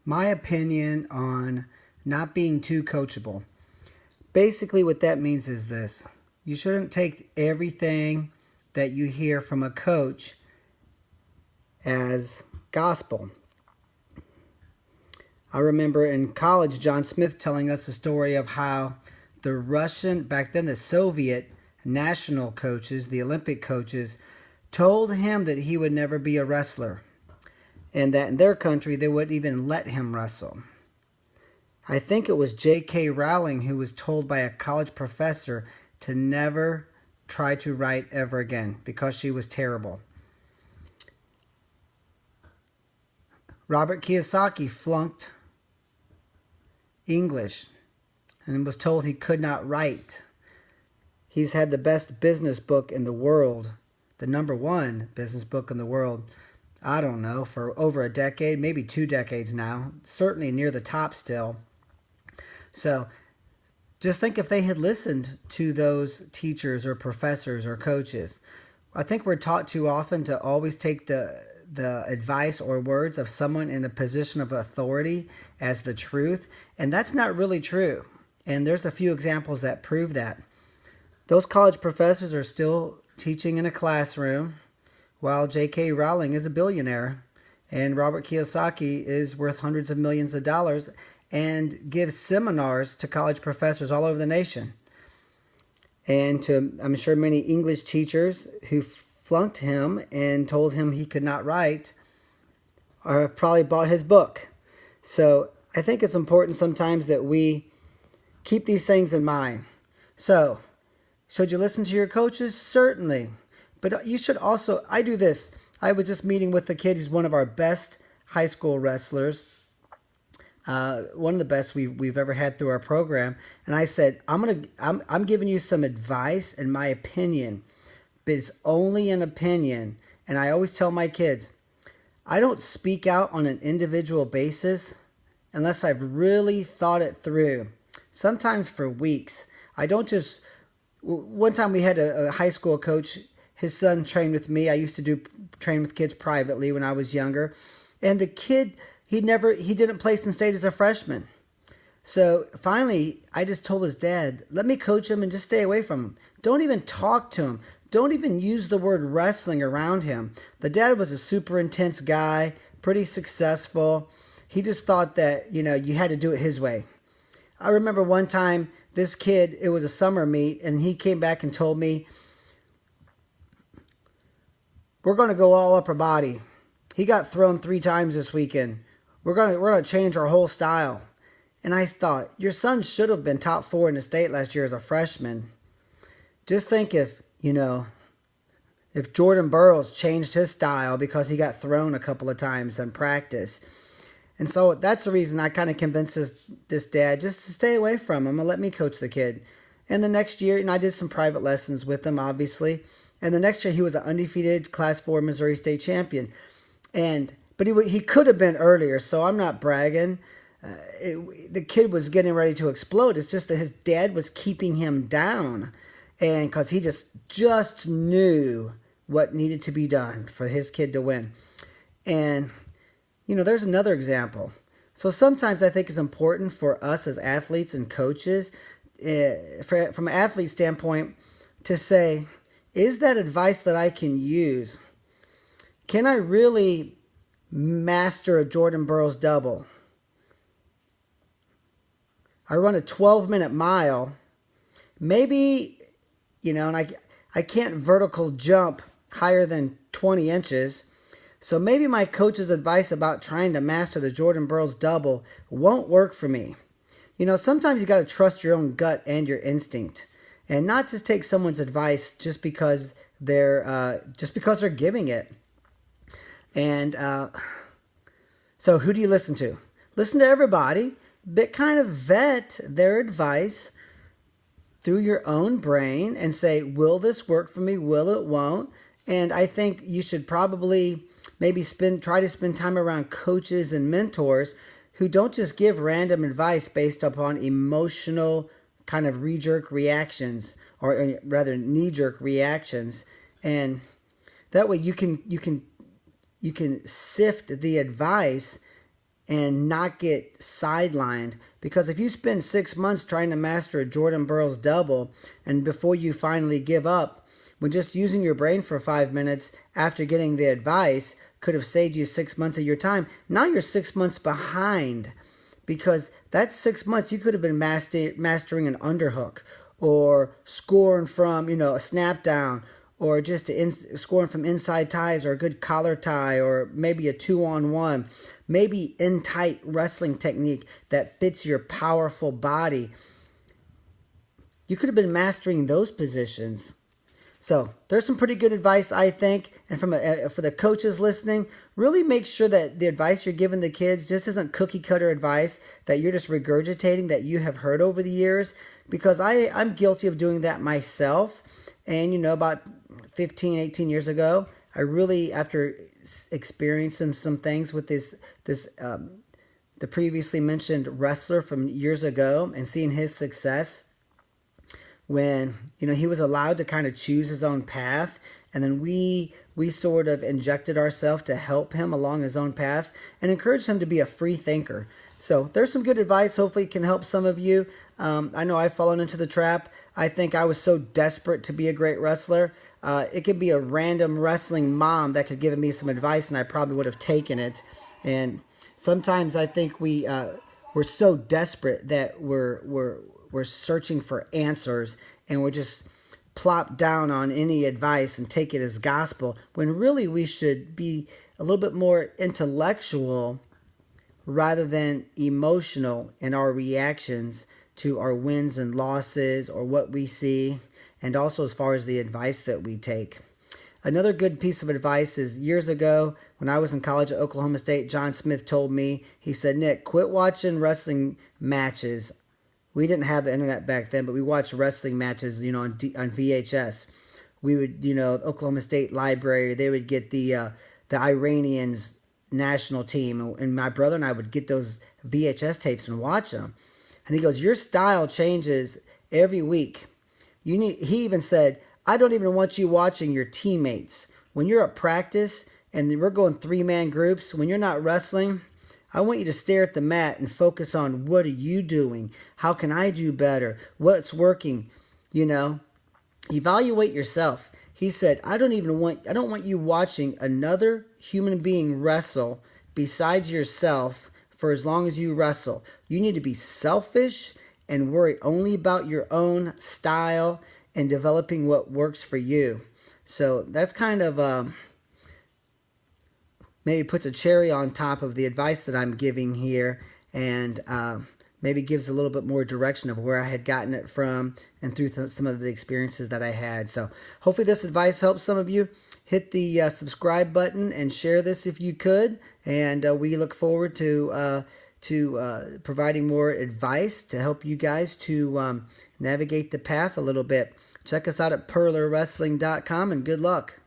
My opinion on not being too coachable. Basically, what that means is this: you shouldn't take everything that you hear from a coach as gospel. I remember in college, John Smith telling us a story of how the Russian, back then the Soviet national coaches, the Olympic coaches, told him that he would never be a wrestler, and that in their country they wouldn't even let him wrestle. I think it was J.K. Rowling who was told by a college professor to never try to write ever again because she was terrible. Robert Kiyosaki flunked English and was told he could not write. He's had the best business book in the world, the #1 business book in the world, I don't know, for over a decade, maybe 2 decades now, certainly near the top still. So just think if they had listened to those teachers or professors or coaches. I think we're taught too often to always take the advice or words of someone in a position of authority as the truth, and that's not really true. And there's a few examples that prove that. Those college professors are still teaching in a classroom while J.K. Rowling is a billionaire and Robert Kiyosaki is worth hundreds of millions of dollars and gives seminars to college professors all over the nation. And to, I'm sure, many English teachers who flunked him and told him he could not write or probably bought his book. So I think it's important sometimes that we keep these things in mind. So, should you listen to your coaches? Certainly. But you should also, I do this. I was just meeting with the kid. He's one of our best high school wrestlers. One of the best we've ever had through our program. And I said, I'm giving you some advice and my opinion, but it's only an opinion. And I always tell my kids, I don't speak out on an individual basis unless I've really thought it through. Sometimes for weeks. I don't just... One time we had a high school coach. His son trained with me. I used to train with kids privately when I was younger. And the kid, he didn't place in state as a freshman. So finally, I just told his dad, let me coach him and just stay away from him. Don't even talk to him. Don't even use the word wrestling around him. The dad was a super intense guy, pretty successful. He just thought that, you had to do it his way. I remember one time, this kid, it was a summer meet, and he came back and told me, we're going to go all upper body. He got thrown 3 times this weekend. We're going to change our whole style. And I thought, your son should have been top 4 in the state last year as a freshman. Just think if Jordan Burroughs changed his style because he got thrown a couple of times in practice. And so that's the reason I kind of convinced this dad just to stay away from him and let me coach the kid. And the next year, I did some private lessons with him, obviously. And the next year, he was an undefeated Class 4 Missouri State champion. But he could have been earlier, so I'm not bragging. The kid was getting ready to explode. It's just that his dad was keeping him down, and because he just knew what needed to be done for his kid to win. And there's another example. So sometimes I think it's important for us as athletes and coaches, from an athlete standpoint, to say, is that advice that I can use? Can I really master a Jordan Burroughs double? I run a 12-minute mile. Maybe, and I can't vertical jump higher than 20 inches. So maybe my coach's advice about trying to master the Jordan Burroughs double won't work for me. Sometimes you got to trust your own gut and your instinct, and not just take someone's advice just because they're giving it. And so who do you listen to? Listen to everybody, but kind of vet their advice through your own brain and say, will this work for me? Will it? Won't? And I think you should probably maybe try to spend time around coaches and mentors who don't just give random advice based upon emotional kind of knee-jerk reactions, and that way you can sift the advice and not get sidelined. Because if you spend 6 months trying to master a Jordan Burroughs double, and before you finally give up, when just using your brain for 5 minutes after getting the advice could have saved you 6 months of your time, now you're 6 months behind. Because that 6 months you could have been mastering an underhook, or scoring from, a snap down, or just scoring from inside ties, or a good collar tie, or maybe a 2-on-1, maybe in tight wrestling technique that fits your powerful body. You could have been mastering those positions. So there's some pretty good advice, I think. And for the coaches listening, really make sure that the advice you're giving the kids just isn't cookie cutter advice that you're just regurgitating that you have heard over the years. Because I'm guilty of doing that myself. And, about 15, 18 years ago, I really, after experiencing some things with the previously mentioned wrestler from years ago and seeing his success, when he was allowed to kind of choose his own path, and then we sort of injected ourselves to help him along his own path and encouraged him to be a free thinker. So there's some good advice. Hopefully it can help some of you. I know I've fallen into the trap. I think I was so desperate to be a great wrestler. It could be a random wrestling mom that could give me some advice, and I probably would have taken it. And sometimes I think we're so desperate that we're searching for answers, and we're just plop down on any advice and take it as gospel, when really we should be a little bit more intellectual rather than emotional in our reactions to our wins and losses, or what we see, and also as far as the advice that we take. Another good piece of advice is, years ago when I was in college at Oklahoma State, John Smith told me, he said, "Nick, quit watching wrestling matches." We didn't have the internet back then, but we watched wrestling matches, on VHS. We would, Oklahoma State Library, they would get the Iranians national team, and my brother and I would get those VHS tapes and watch them. And he goes, "Your style changes every week. He even said, I don't even want you watching your teammates. When you're at practice and we're going 3-man groups, when you're not wrestling, I want you to stare at the mat and focus on, what are you doing? How can I do better? What's working? Evaluate yourself." He said, I don't want you watching another human being wrestle besides yourself for as long as you wrestle. You need to be selfish and worry only about your own style and developing what works for you. So that's kind of maybe puts a cherry on top of the advice that I'm giving here, and maybe gives a little bit more direction of where I had gotten it from and through some of the experiences that I had. So hopefully this advice helps some of you. Hit the subscribe button and share this if you could. And we look forward to providing more advice to help you guys to navigate the path a little bit. Check us out at purlerwrestling.com, and good luck.